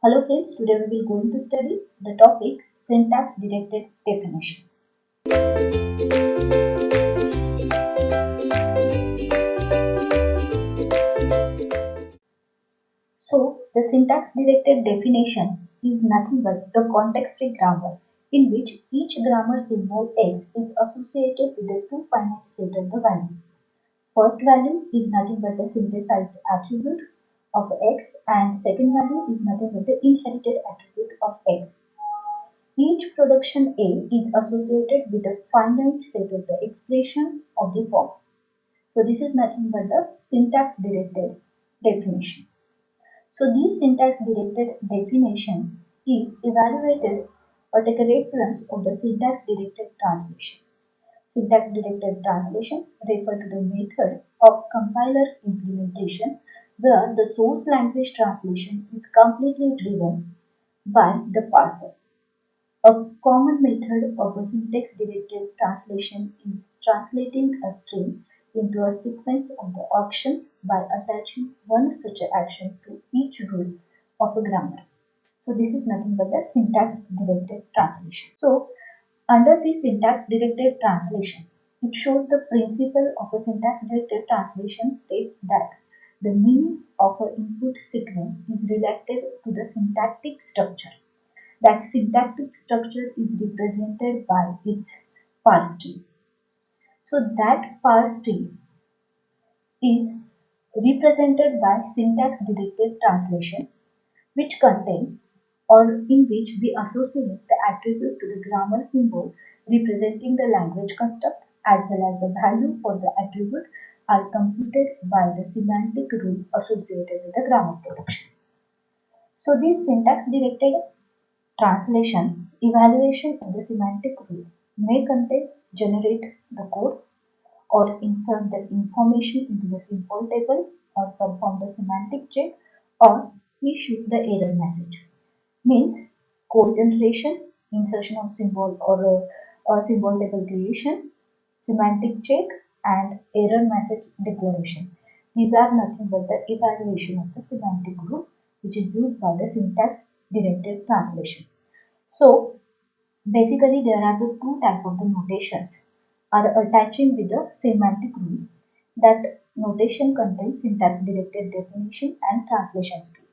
Hello friends, today we will going to study the topic syntax directed definition. So the syntax directed definition is nothing but the context-free grammar in which each grammar symbol x is associated with a two finite set of the value. First value is nothing but the synthesized attribute of x and second value is nothing but the inherited attribute of x. Each production A is associated with a finite set of the expression of the form. So this is nothing but the syntax directed definition. So this syntax directed definition is evaluated or take a reference of the syntax directed translation. Syntax directed translation refer to the method of compiler implementation where the source language translation is completely driven by the parser. A common method of a syntax-directed translation is translating a string into a sequence of the actions by attaching one such action to each rule of a grammar. So this is nothing but the syntax-directed translation. So under the syntax-directed translation, it shows the principle of a syntax-directed translation states that the meaning of an input sequence is related to the syntactic structure. That syntactic structure is represented by its parse tree. So that parse tree is represented by syntax directed translation, which contain or in which we associate the attribute to the grammar symbol representing the language construct as well as the value for the attribute are computed by the semantic rule associated with the grammar production. So this syntax directed translation evaluation of the semantic rule may contain generate the code or insert the information into the symbol table or perform the semantic check or issue the error message. Means code generation, insertion of symbol or a symbol table creation, semantic check and error message declaration. These are nothing but the evaluation of the semantic rule which is used by the syntax directed translation. So basically there are the two types of the notations are attaching with the semantic rule. That notation contains syntax directed definition and translation scheme.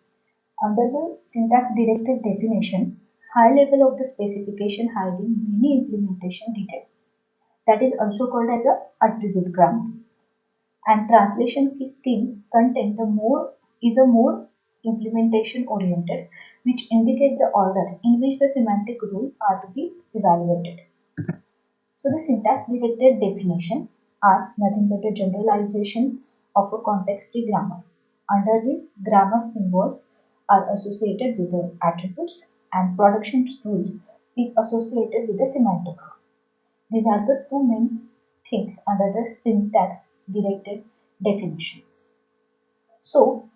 Under the syntax directed definition, high level of the specification hiding many implementation details. That is also called as a attribute grammar. And translation scheme content is a more implementation oriented, which indicate the order in which the semantic rules are to be evaluated. So the syntax directed definition are nothing but a generalization of a context-free grammar. Under this, grammar symbols are associated with the attributes and production rules is associated with the semantic rule. These are the two main things under the syntax directed definition. So,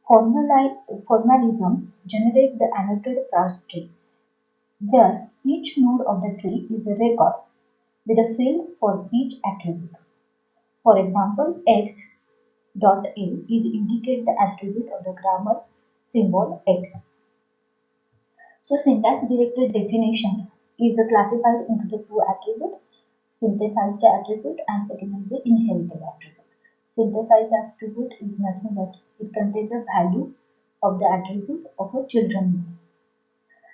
formalism generates the annotated parse tree, where each node of the tree is a record with a field for each attribute. For example, x dot a is indicate the attribute of the grammar symbol x. So, syntax directed definition is classified into the two attributes, synthesized attribute and second is the inherited attribute. Synthesized attribute is nothing but it contains the value of the attribute of a children name.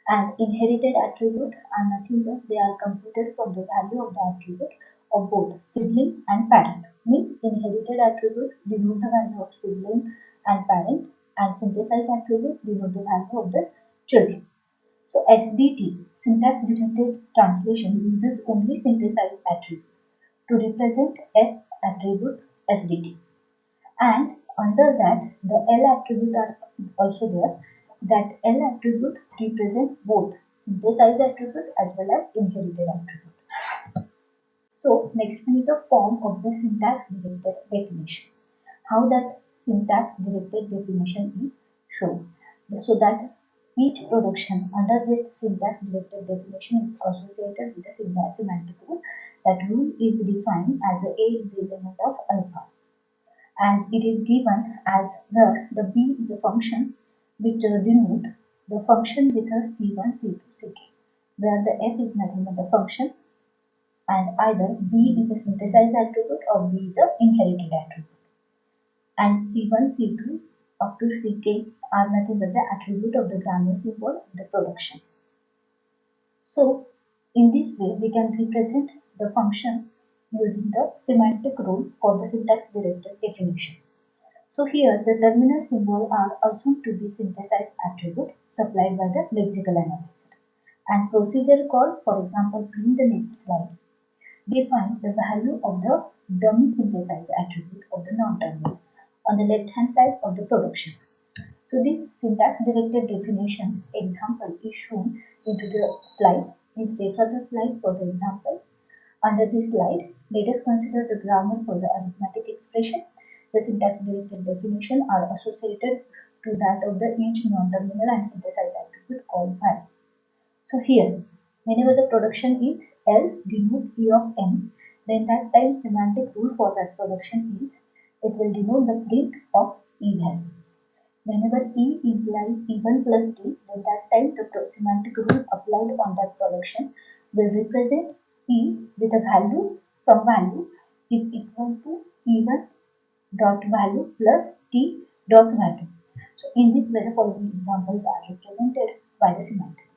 And inherited attribute are nothing but they are computed from the value of the attribute of both sibling and parent. Means inherited attribute denote the value of sibling and parent and synthesized attribute denote the value of the children. So SDT, syntax directed translation, uses only synthesized attribute to represent S attribute SDT. And under that the L attribute are also there. That L attribute represents both synthesized attribute as well as inherited attribute. So next one is a form of the syntax directed definition. How that syntax directed definition is shown. So that each production under this syntax directed definition is associated with a semantic rule. That rule is defined as a is the element of alpha and it is given as where the b is a function which denote the function with a C1, C2, Ck, where the f is nothing but the function and either B is a synthesized attribute or B is a inherited attribute. And C1, C2 up to Ck are nothing but the attribute of the grammar symbol in the production. So, in this way, we can represent the function using the semantic rule for the syntax-directed definition. So here, the terminal symbol are assumed to be synthesized attribute supplied by the lexical analyzer. And procedure called, for example, in the next slide, define the value of the dummy synthesized attribute of the non-terminal on the left-hand side of the production. So this syntax-directed definition example is shown into the slide. Please refer the slide for the example. Under this slide, let us consider the grammar for the arithmetic expression. The syntax-directed definition are associated to that of the each non-terminal and synthesized attribute called value. So here, whenever the production is L denote E of M, then that time semantic rule for that production is it will denote the print of E value. Whenever E implies E1 plus T, then that time the semantic rule applied on that production will represent E with a value, some value is equal to E1 dot value plus T dot value. So in this way the following examples are represented by the semantic.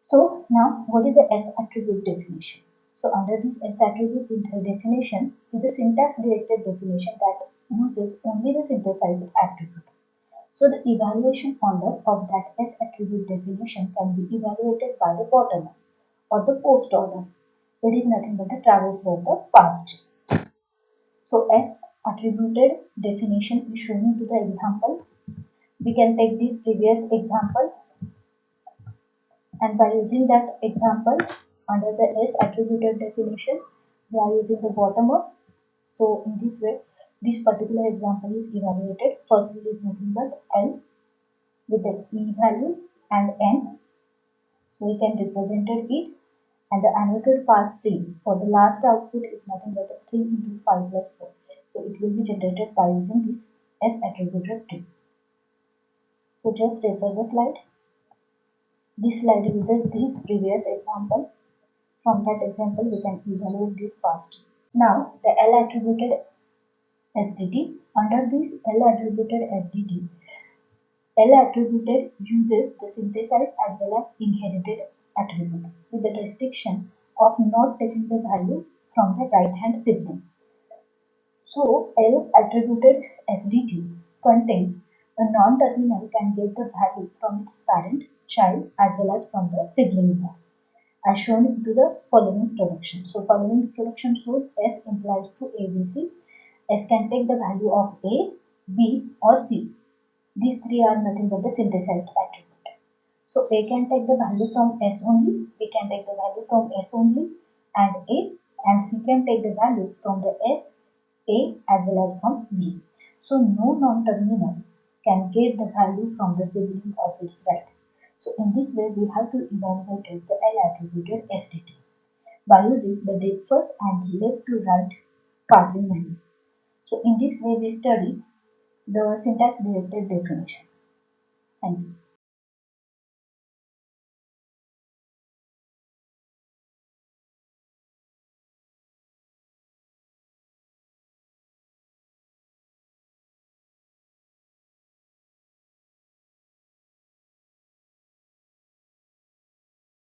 So now what is the S attribute definition? So under this S attribute definition is a syntax directed definition that uses only the synthesized attribute. So the evaluation order of that S attribute definition can be evaluated by the bottom or the post order. It is nothing but the traverse of the past. So S attributed definition is shown into the example. We can take this previous example and by using that example under the S attributed definition we are using the bottom up. So in this way this particular example is evaluated. First it is nothing but L with the E value and N. So we can represent it and the annotated pass 3 for the last output is nothing but 3 into 5 plus 4. So it will be generated by using this S attributed tree. So just refer the slide. This slide uses this previous example. From that example we can evaluate this past. Now the L attributed SDT. Under this L attributed SDT, L attributed uses the synthesized as well as inherited attribute with the restriction of not taking the value from the right hand sibling. So L attributed SDT contains a non-terminal can get the value from its parent, child as well as from the sibling as shown into the following production. So following production shows S implies to ABC. S can take the value of A, B or C. These three are nothing but the synthesized attribute. So A can take the value from S only, B can take the value from S only and A, and C can take the value from the S, A as well as from B. So no non-terminal can get the value from the sibling of its right. So in this way we have to evaluate the L attributed SDT by using the depth first and left to right passing value. So in this way we study the syntax directed definition. Thank you.